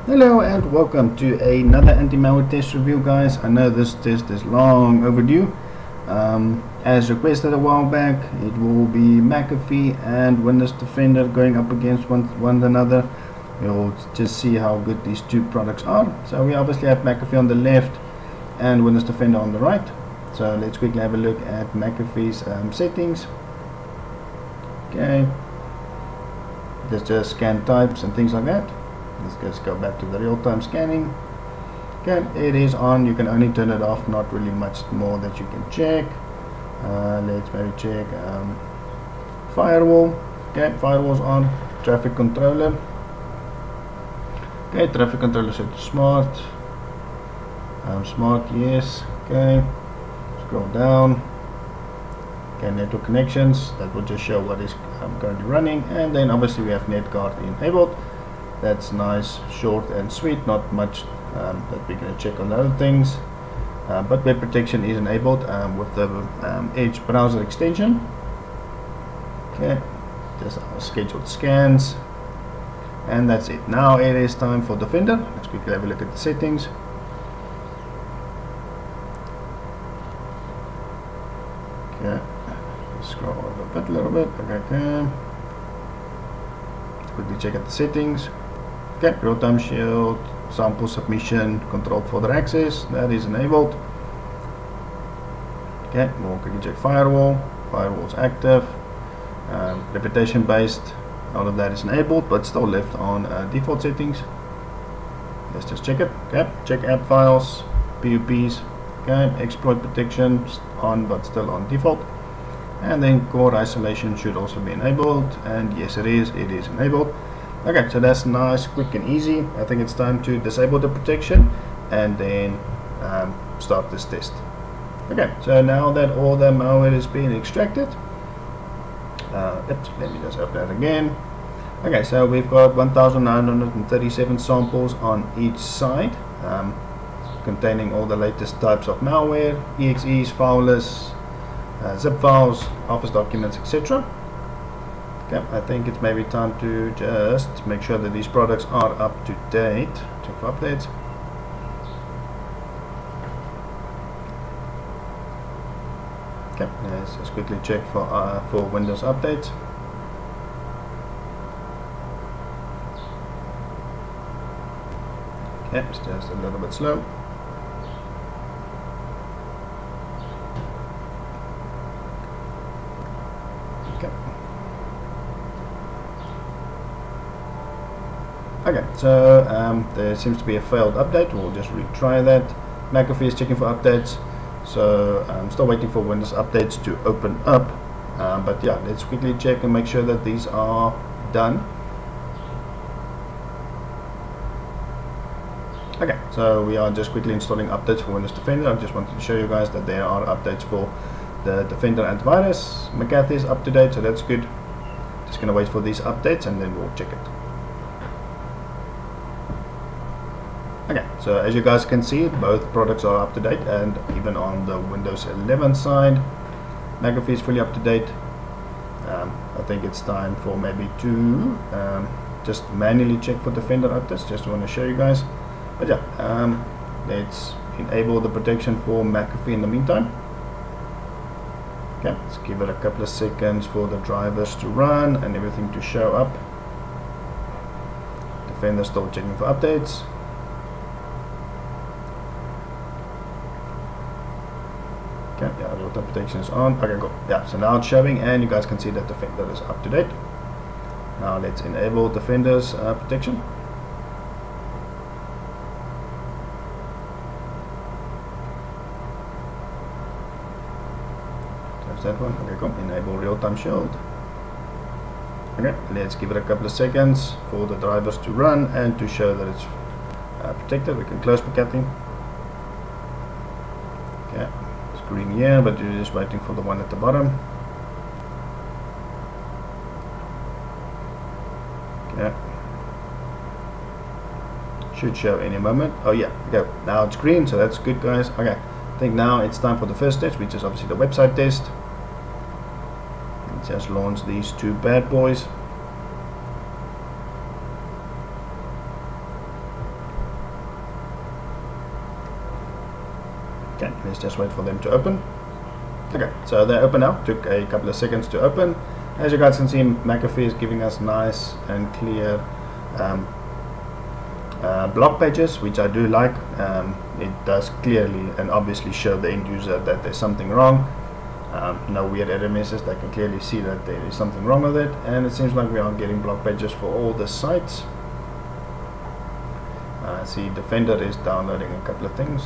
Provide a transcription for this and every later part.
Hello and welcome to another anti-malware test review, guys. I know this test is long overdue. As requested a while back, it will be McAfee and Windows Defender going up against one another. You'll just see how good these two products are. So we obviously have McAfee on the left and Windows Defender on the right. So let's quickly have a look at McAfee's settings. Okay, let's just scan types and things like that. Let's just go back to the real-time scanning. Okay, it is on. You can only turn it off, not really much more that you can check. Let's maybe check firewall. Okay, firewall's on. Traffic controller. Okay, traffic controller set to smart. Smart, yes. Okay, scroll down. Okay, network connections. That will just show what is currently running, and then obviously we have netguard enabled. That's nice, short and sweet, not much that we're going to check on other things. But web protection is enabled with the Edge browser extension. Okay, just our scheduled scans. And that's it. Now it is time for Defender. Let's quickly have a look at the settings. Okay, scroll over a little bit. Okay. Quickly check at the settings. Okay, real-time shield, sample submission, controlled folder access, that is enabled. Okay, we'll quickly check firewall. Firewall's active. Reputation based, all of that is enabled, but still left on default settings. Let's just check it. Okay, check app files, PUPs. Okay, exploit protection on, but still on default. And then core isolation should also be enabled, and yes, it is enabled. Okay, so that's nice, quick and easy. I think it's time to disable the protection and then start this test. Okay, so now that all the malware is being extracted, let me just open that again. Okay, so we've got 1937 samples on each side, containing all the latest types of malware, exes, file lists, zip files, Office documents, etc. Okay, I think it's maybe time to just make sure that these products are up to date. Check for updates. Okay, let's just quickly check for Windows updates. Okay, it's just a little bit slow. Okay, so there seems to be a failed update. We'll just retry that. McAfee is checking for updates, so I'm still waiting for Windows updates to open up. But yeah, let's quickly check and make sure that these are done. Okay, so we are just quickly installing updates for Windows Defender. I just wanted to show you guys that there are updates for the Defender antivirus. McAfee is up to date, so that's good. Just gonna wait for these updates and then we'll check it. Okay, so as you guys can see, both products are up to date, and even on the Windows 11 side, McAfee is fully up to date. I think it's time for maybe to just manually check for Defender updates. Just want to show you guys. But yeah, let's enable the protection for McAfee in the meantime. Okay, let's give it a couple of seconds for the drivers to run and everything to show up. Defender still checking for updates. Okay, yeah, real-time protection is on. Okay, cool. Yeah, so now it's showing, and you guys can see that Defender is up to date. Now let's enable Defender's protection. There's that one. Okay, cool. Enable real-time shield. Okay, let's give it a couple of seconds for the drivers to run and to show that it's protected. We can close McAfee. Okay. Green here, but you're just waiting for the one at the bottom. Okay, should show any moment. Oh yeah, okay, now it's green, so that's good, guys. Okay, I think now it's time for the first test, which is obviously the website test. Let's just launch these two bad boys. Okay, let's just wait for them to open. Okay, so they open now. Took a couple of seconds to open. As you guys can see, McAfee is giving us nice and clear blog pages, which I do like. It does clearly and obviously show the end user that there's something wrong. No weird error messages. They can clearly see that there is something wrong with it, and it seems like we are getting blog pages for all the sites. See, Defender is downloading a couple of things.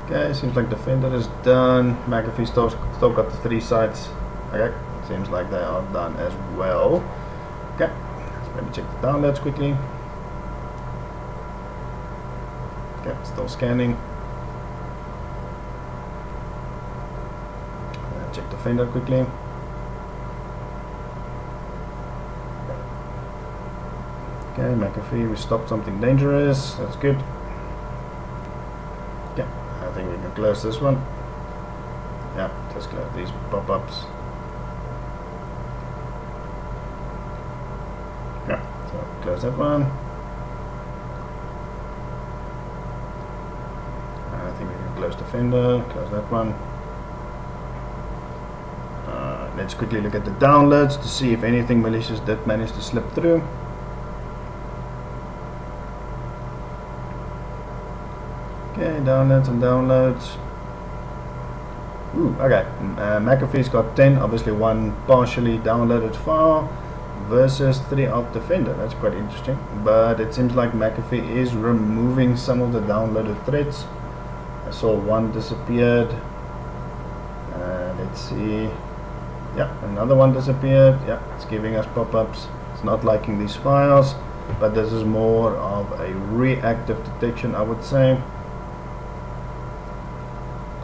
Okay, seems like Defender is done. McAfee still got the 3 sites. Okay, seems like they are done as well. Okay, so let me check the downloads quickly. Okay, still scanning. Check Defender quickly. Okay, McAfee, we stopped something dangerous. That's good. Okay, I think we can close this one. Yeah, just close these pop-ups. Yeah, so close that one. I think we can close Defender, close that one. Let's quickly look at the downloads to see if anything malicious did manage to slip through. Okay, downloads and downloads. Ooh, okay. McAfee's got 10, obviously 1 partially downloaded file versus 3 of Defender. That's quite interesting. But it seems like McAfee is removing some of the downloaded threads. I saw 1 disappeared. Let's see. Yeah, another one disappeared. Yeah, it's giving us pop-ups. It's not liking these files, but this is more of a reactive detection, I would say.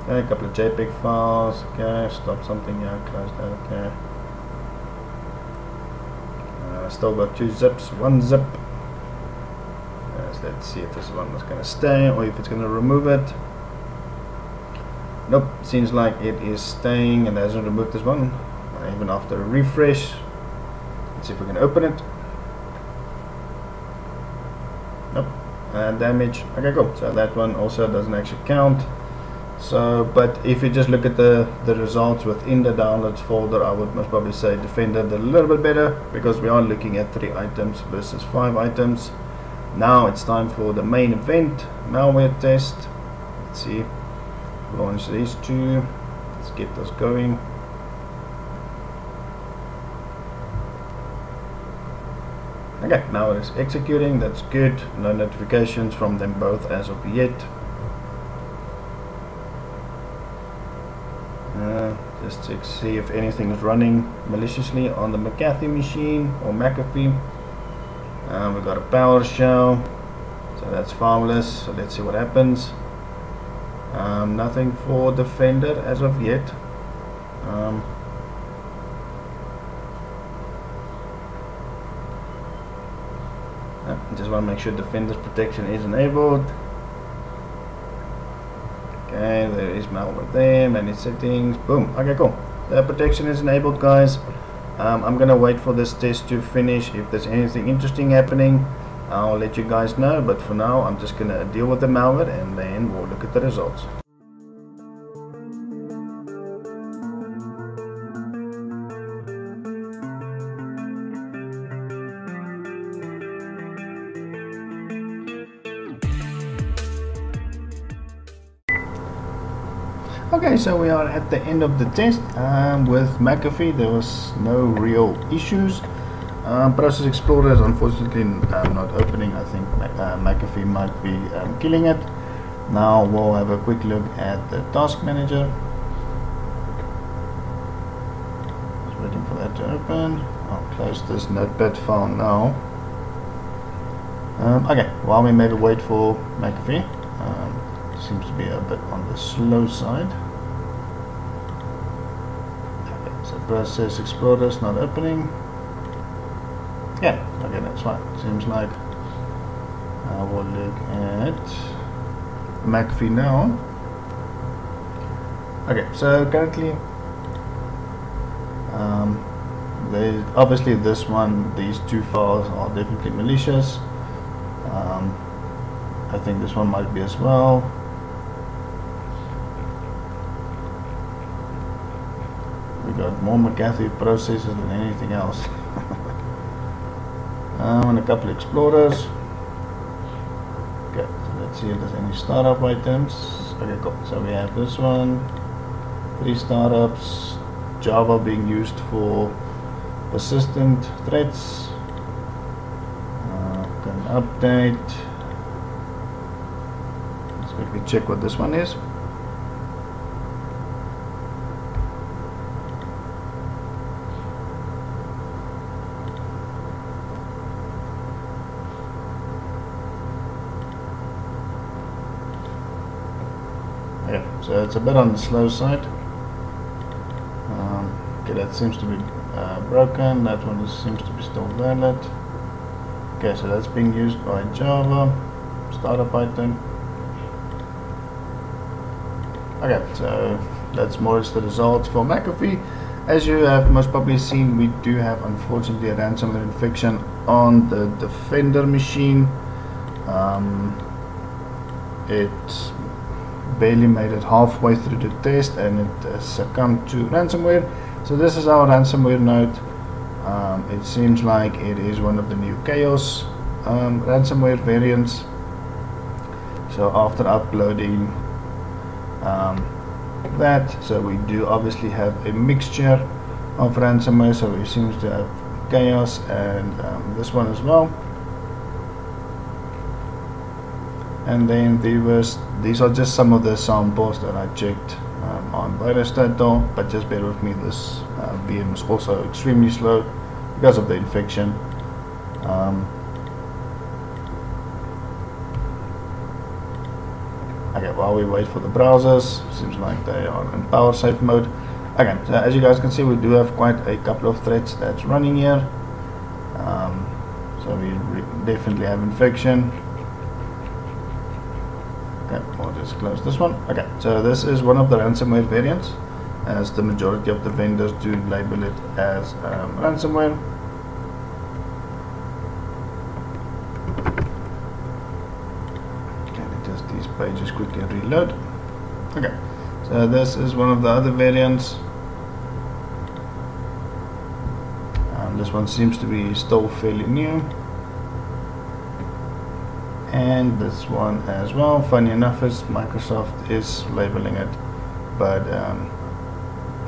Okay, a couple of JPEG files. Okay, stop something. Yeah, close that. Okay. Still got 2 zips, 1 zip. So let's see if this one is going to stay or if it's going to remove it. Nope, seems like it is staying and hasn't removed this one. Even after a refresh. Let's see if we can open it. Nope. Damage. Okay, cool. So that one also doesn't actually count. So, but if you just look at the results within the downloads folder, I would most probably say Defender did a little bit better because we are looking at 3 items versus 5 items. Now it's time for the main event, malware test. Let's see. Launch these 2. Let's get this going. Okay, now it is executing. That's good. No notifications from them both as of yet. Just to see if anything is running maliciously on the McAfee machine or McAfee. We've got a PowerShell, so that's harmless. So let's see what happens. Nothing for Defender as of yet. Just want to make sure Defender's protection is enabled. Okay, there is malware there, manage settings, boom. Okay, cool. The protection is enabled, guys. I'm gonna wait for this test to finish. If there's anything interesting happening, I'll let you guys know, but for now I'm just gonna deal with the malware and then we'll look at the results. Okay, so we are at the end of the test. With McAfee there was no real issues. Process Explorer is unfortunately not opening. I think McAfee might be killing it. Now we'll have a quick look at the task manager. Just waiting for that to open. I'll close this notepad file now. Okay, while we maybe wait for McAfee, seems to be a bit on the slow side. Okay, so Process Explorer is not opening. Yeah, okay, that's fine. Seems like I will look at McAfee now. Okay, so currently there's obviously this one, these 2 files are definitely malicious. I think this one might be as well. We got more McAfee processors than anything else. And a couple explorers. Okay, so let's see if there's any startup items. Okay, cool. So we have this one, 3 startups, Java being used for persistent threats. Can update. Let's quickly check what this one is. Yeah, so it's a bit on the slow side. Okay, that seems to be broken. That one seems to be still valid. Okay, so that's being used by Java. Startup item. Okay, so that's more or less the results for McAfee. As you have most probably seen, we do have unfortunately a ransomware infection on the Defender machine. It barely made it halfway through the test and it succumbed to ransomware. So this is our ransomware node. It seems like it is one of the new Chaos ransomware variants. So after uploading that, so we do obviously have a mixture of ransomware. So it seems to have Chaos and this one as well. And then these are just some of the samples that I checked on VirusTotal, but just bear with me, this VM is also extremely slow because of the infection. Okay, while we wait for the browsers, seems like they are in power safe mode. Okay, so as you guys can see, we do have quite a couple of threads that's running here. So we definitely have infection. Okay, we'll just close this one. Okay, so this is one of the ransomware variants, as the majority of the vendors do label it as ransomware. Okay, just these pages quickly reload. Okay, so this is one of the other variants. This one seems to be still fairly new. And this one as well. Funny enough, is Microsoft is labeling it, but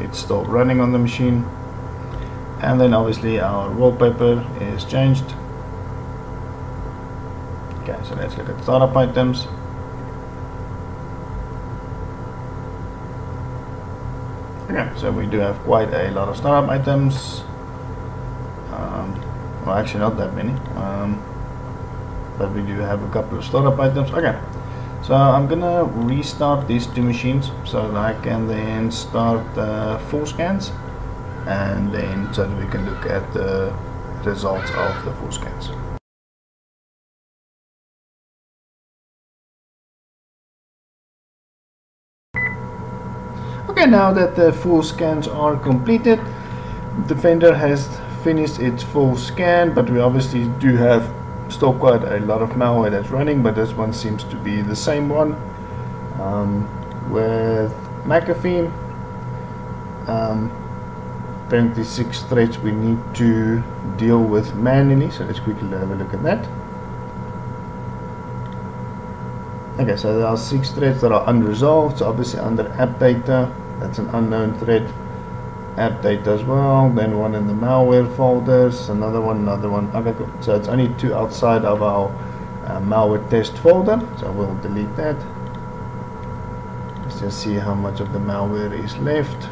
it's still running on the machine. And then obviously our wallpaper is changed. Okay, so let's look at startup items. Okay, so we do have quite a lot of startup items. Well, actually not that many. But we do have a couple of startup items. Okay, so I'm gonna restart these two machines so that I can then start full scans, and then so that we can look at the results of the full scans. Okay, now that the full scans are completed, Defender has finished its full scan, but we obviously do have still quite a lot of malware that's running, but this one seems to be the same one. With McAfee, apparently 6 threads we need to deal with manually, so let's quickly have a look at that. Okay, so there are 6 threads that are unresolved, so obviously under app data, that's an unknown thread. App data as well, then one in the malware folders, another one. Okay, cool. So it's only 2 outside of our malware test folder, so we'll delete that. Let's just see how much of the malware is left.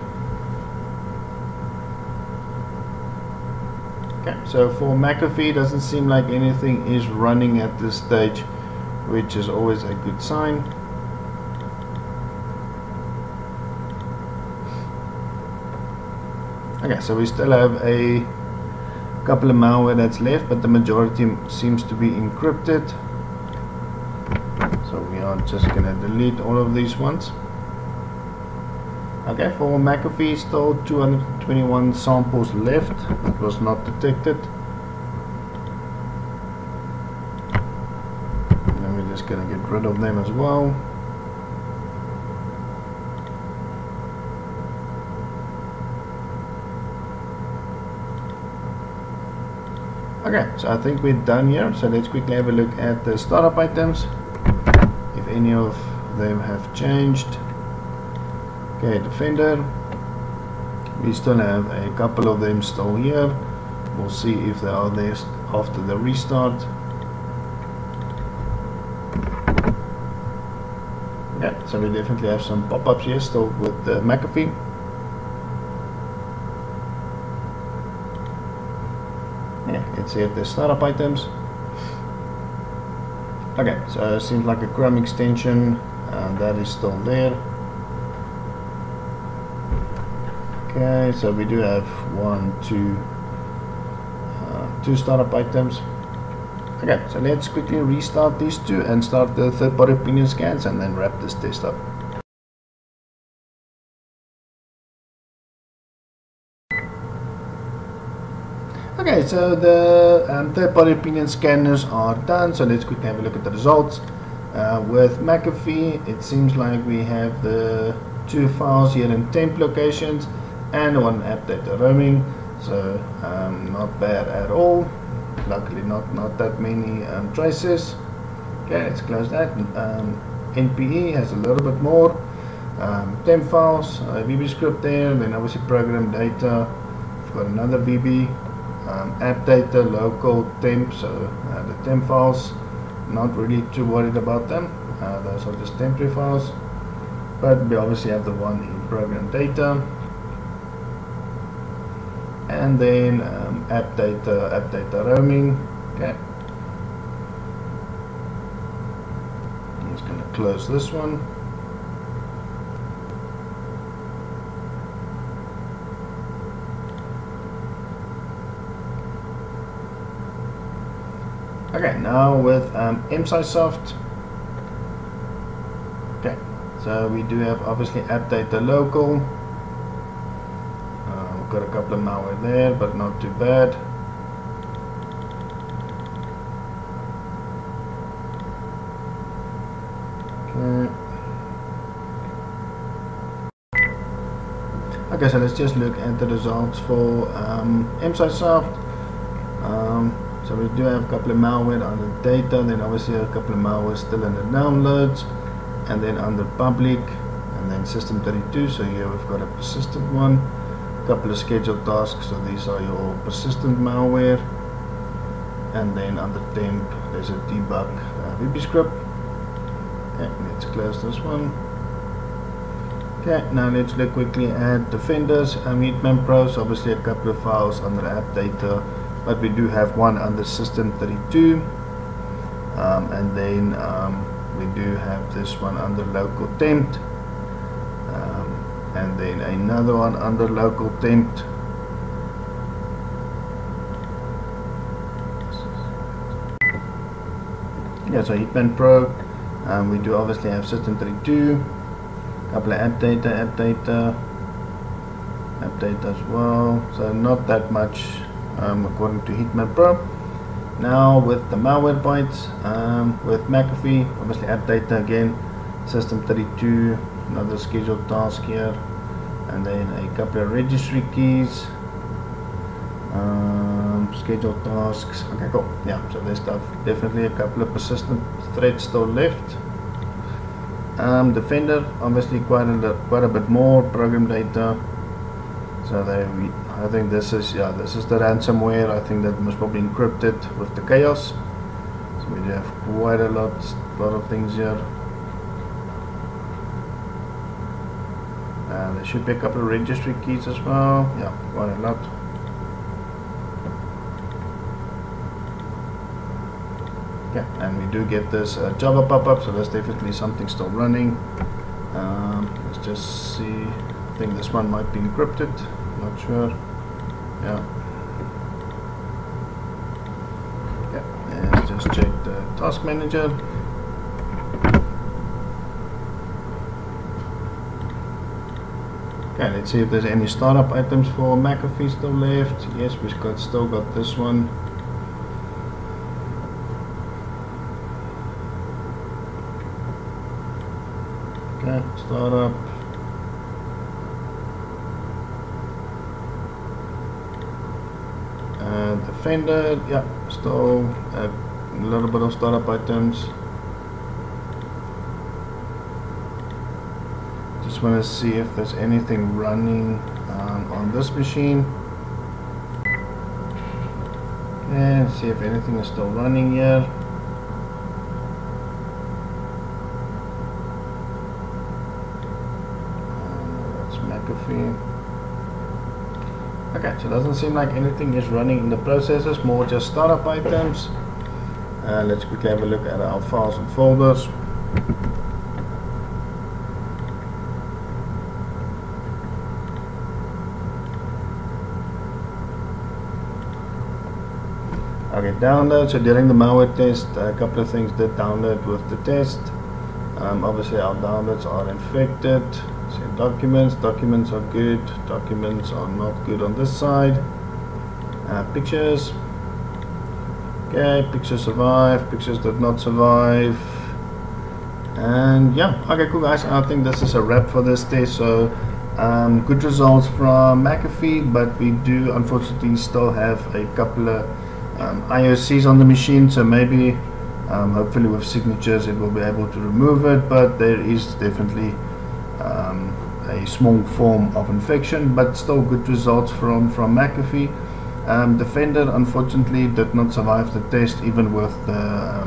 Okay, so for McAfee, doesn't seem like anything is running at this stage, which is always a good sign. Okay, so we still have a couple of malware that's left, but the majority seems to be encrypted. So we are just going to delete all of these ones. Okay, for McAfee, still 221 samples left that was not detected. Let me just gonna get rid of them as well. Okay, so I think we're done here. So let's quickly have a look at the startup items, if any of them have changed. Okay, Defender, we still have a couple of them still here. We'll see if they are there after the restart. Yeah, so we definitely have some pop-ups here still with the McAfee. Yeah, let's see if there's startup items. Okay, so it seems like a Chrome extension, that is still there. Okay, so we do have two startup items. Okay, so let's quickly restart these two and start the third-party opinion scans and then wrap this test up. Okay, so the third-party opinion scanners are done, so let's quickly have a look at the results. With McAfee, it seems like we have the two files here in temp locations and one app data roaming, so not bad at all. Luckily not that many traces. Okay, let's close that. NPE has a little bit more temp files, VB script there, then obviously program data. We've got another VB, app data, local temp, so the temp files, not really too worried about them. Those are just temporary files, but we obviously have the one in program data. And then app data roaming. Okay, I'm just going to close this one. Okay, now with MSciSoft. Okay, so we do have obviously app data local. Got a couple of malware there, but not too bad. Okay, so let's just look at the results for MSciSoft. So we do have a couple of malware under data, then obviously a couple of malware still in the downloads, and then under public, and then system32. So here we've got a persistent one. Couple of scheduled tasks, so these are your persistent malware, and then under temp there's a debug VB script. Okay, let's close this one. Okay, now let's look quickly at Defenders, Hitman Pros. Obviously a couple of files under app data, but we do have one under system32, and then we do have this one under local temp. And then another one under local temp. Yeah, so Hitman Pro. We do obviously have system32, couple of app data as well. So not that much according to Hitman Pro. Now with the malware bytes, with McAfee, obviously app data again, system32. Another scheduled task here, and then a couple of registry keys, scheduled tasks. Okay, cool. Yeah, so there's definitely a couple of persistent threads still left. Defender, obviously quite a bit more program data. So I think this is the ransomware. I think that was probably encrypted with the chaos. So we do have quite a lot of things here. There should be a couple of registry keys as well. Yeah, quite a lot. Yeah, and we do get this Java pop-up, so that's definitely something still running. Let's just see. I think this one might be encrypted. Not sure. Yeah. Yeah. Let's just check the task manager. Okay, let's see if there's any startup items for McAfee still left. Yes, we've still got this one. Okay, startup. And Defender, yeah, still a little bit of startup items. Just want to see if there's anything running on this machine. And see if anything is still running here. That's McAfee. Okay, so it doesn't seem like anything is running in the processes, more just startup items. Let's quickly have a look at our files and folders. Okay, download. So during the malware test, a couple of things did download with the test. Obviously our downloads are infected. So documents are good, documents are not good on this side. Pictures, okay, pictures survive, pictures did not survive. And yeah, okay, cool guys, I think this is a wrap for this test. So good results from McAfee, but we do unfortunately still have a couple of IOCs on the machine, so maybe hopefully with signatures it will be able to remove it, but there is definitely a small form of infection, but still good results from McAfee. Defender unfortunately did not survive the test, even with the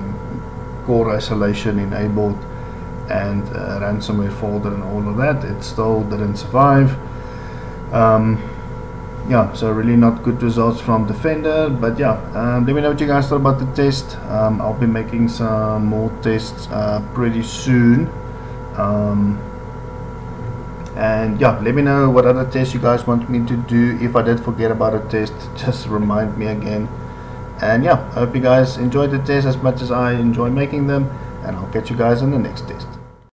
core isolation enabled and ransomware folder and all of that. It still didn't survive. Yeah, so really not good results from Defender, but yeah, let me know what you guys thought about the test. I'll be making some more tests pretty soon. And yeah, let me know what other tests you guys want me to do. If I did forget about a test, just remind me again. And yeah, I hope you guys enjoyed the test as much as I enjoy making them, and I'll catch you guys in the next test.